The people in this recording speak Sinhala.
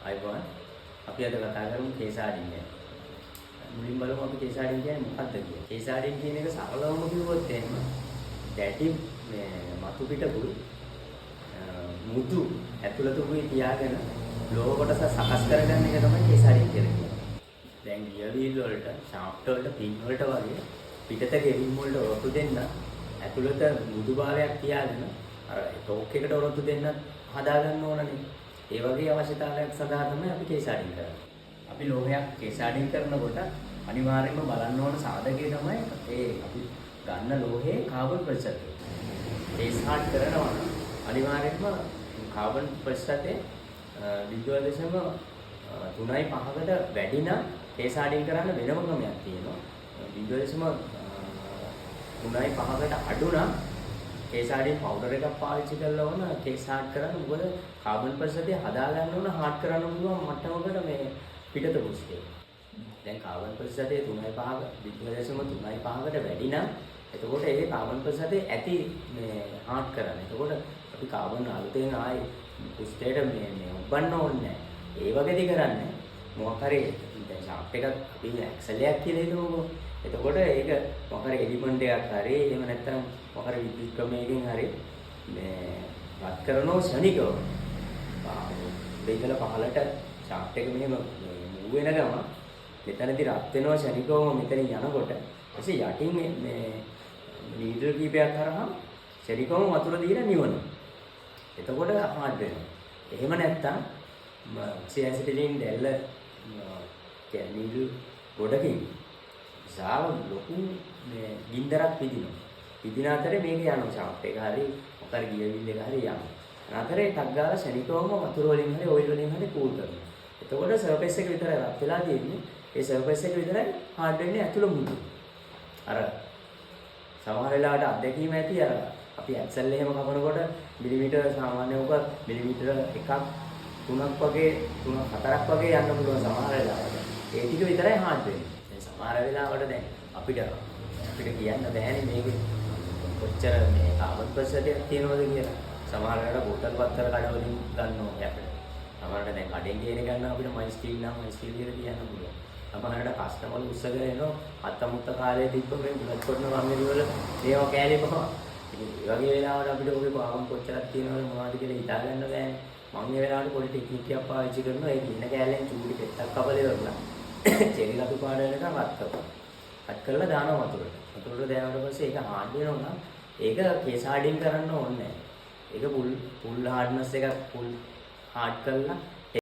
අයිබෝන් අපි අද කතා කරමු කේසාඩින් ගැන. මුලින් බලමු අපි කේසාඩින් කියන්නේ මොකක්ද කියලා. කේසාඩින් කියන එක සරලවම කිව්වොත් එහෙම දැටි මේ මතු පිටකුයි මුතු ඇතුළතකුයි තියාගෙන ලෝහ කොටස සකස් කරගන්න එක තමයි කේසාඩින් කියලා කියන්නේ. දැන් ගියර් වීල් වලට, ෂාෆ්ට් වලට, පින් වලට වගේ පිටත ගෙවින් වලට ඔරොත්තු දෙන්න ඇතුළත මුදු භාගයක් තියාගෙන අර ටෝක් එකට ඔරොත්තු දෙන්න හදා ගන්න ඕනනේ. ඒ වගේ අවශ්‍යතාවයක් සඳහා තමයි අපි කේසාඩින් කරන්නේ. අපි ලෝහයක් කේසාඩින් කරනකොට අනිවාර්යයෙන්ම බලන්න ඕන සාධකය තමයි ඒ අපි ගන්න ලෝහයේ කාබන් ප්‍රතිශතය. ඒ ස්ටාර්ට් කරනවා නම් අනිවාර්යයෙන්ම කාබන් ප්‍රතිශතය 0.3.5කට වැඩි නම් කේසාඩින් කරන්න වෙනම ක්‍රමයක් තියෙනවා. 0.3.5කට අඩු නම් කේසාඩින් පවුඩර් එකක් පාවිච්චි කරලා වුණ කේස් හાર્ඩ් කරන්න මොකද කාබන් ප්‍රතිශතය හදා ගන්න ඕන හાર્ඩ් කරන්න පුළුවන් මට්ටමකට මේ පිටත පුස්තේ. දැන් කාබන් ප්‍රතිශතය 3.5කට වැඩි නම් එතකොට ඒ කාබන් ප්‍රතිශතය ඇති මේ හાર્ඩ් කරන්න. එතකොට අපි කාබන් අලුතෙන් ආයේ පුස්තේට මේ ඔබන්න ඕනේ නැහැ. ඒ වගේදී කරන්නේ මොකක් හරි දැන් ෂාෆ්ට් එකක් අපි ඇක්සලයක් කියලා හිතමුකෝ. එතකොට ඒක මොකක් හරි එලිමන්ට් එකක් හරි එහෙම නැත්නම් මොකක් හරි විද්‍යුත් ක්‍රමයකින් හරි මේ රත් කරනෝ ශනිකව දෙයිදලා පහලට ෂාෆ්ට් එක මෙහෙම මූව් වෙන ගම මෙතනදී රත් වෙනවා ශනිකවම මෙතනින් යනකොට ඊපස්සේ යටින් මේ නීඩල් කීපයක් කරාම ශනිකවම වතුර දීලා නිවනවා. එතකොට හાર્ඩ් වෙනවා. එහෙම නැත්නම් ඔක්සිඇසිටිලින් දැල්ල කියන්නේ නීඩල් ගොඩකින් විශාල ලොකු මේ ගින්දරක් පිදිනවා. පිදින අතරේ මේක යනවා ෂාෆ්ට් එක හරි මොකද ගියර් වීල් එක හරි යනවා. අනතරේ ටක් ගාලා ශනිකවම වතුර වලින් හරි ඔයිල් වලින් හරි කූල් කරනවා. එතකොට සර්ෆේස් එක විතරයි රත් වෙලා තියෙන්නේ. ඒ සර්ෆේස් එක විතරයි හાર્ඩ් වෙන්නේ ඇතුළ මුදු. අර සමහර වෙලාවට අත්දැකීම ඇති අර අපි ඇක්සල් එහෙම කපනකොට මිලිමීටර සාමාන්‍ය උක මිලිමීටර 1ක් 3ක් වගේ 3-4ක් වගේ යන්න පුළුවන් සමහර වෙලාවට. ඒ ටික විතරයි හાર્ඩ් වෙන්නේ. දැන් සමහර වෙලාවට දැන් අපිට කියන්න බෑනේ මේකේ කොච්චර මේ කාබන් ප්‍රතිශතයක් තියෙනවද කියලා. සමහර වෙලාවට බෝතල් පත්තර කඩවලින් ගන්න ඕනේ අපිට. සමහරවිට දැන් කඩෙන් ගේන ගන්නවා අපිට මයි ස්ටීල් නම් මයි ස්ටීල් කියලා කියන්න පුළුවන්. සමහරවිට කස්ටමර්లు උස්සගෙන එනවා අත්තමුත්ත කාලේ තිබ්බ මේ බුලත් කොටන වම්මේ වල මේව කෑලේ පහ. ඉතින් ඒ වගේ වෙලාවට අපිට ඔගේ පාවම් කොච්චරක් තියෙනවද මොනවද කියලා හිතා ගන්න බෑනේ. මම ඒ වෙලාවට පොඩි ටෙක්නික් එකක් පාවිච්චි කරනවා. ඒ කින්න කෑල්ලෙන් චූටි පෙත්තක් කපලා ඉවරලා. චෙරි ලතු පාට වෙනකන් රත් කරනවා. රත් කරලා දානවා වතුරට. වතුරට දානකොට පස්සේ ඒක හાર્ඩ් වෙනවා නම් ඒක කේසාඩින් කරන්න ඕනේ නැහැ. ඒක පුල් හાર્ඩ්නස් එකක් පුල් හાર્ඩ් කරලා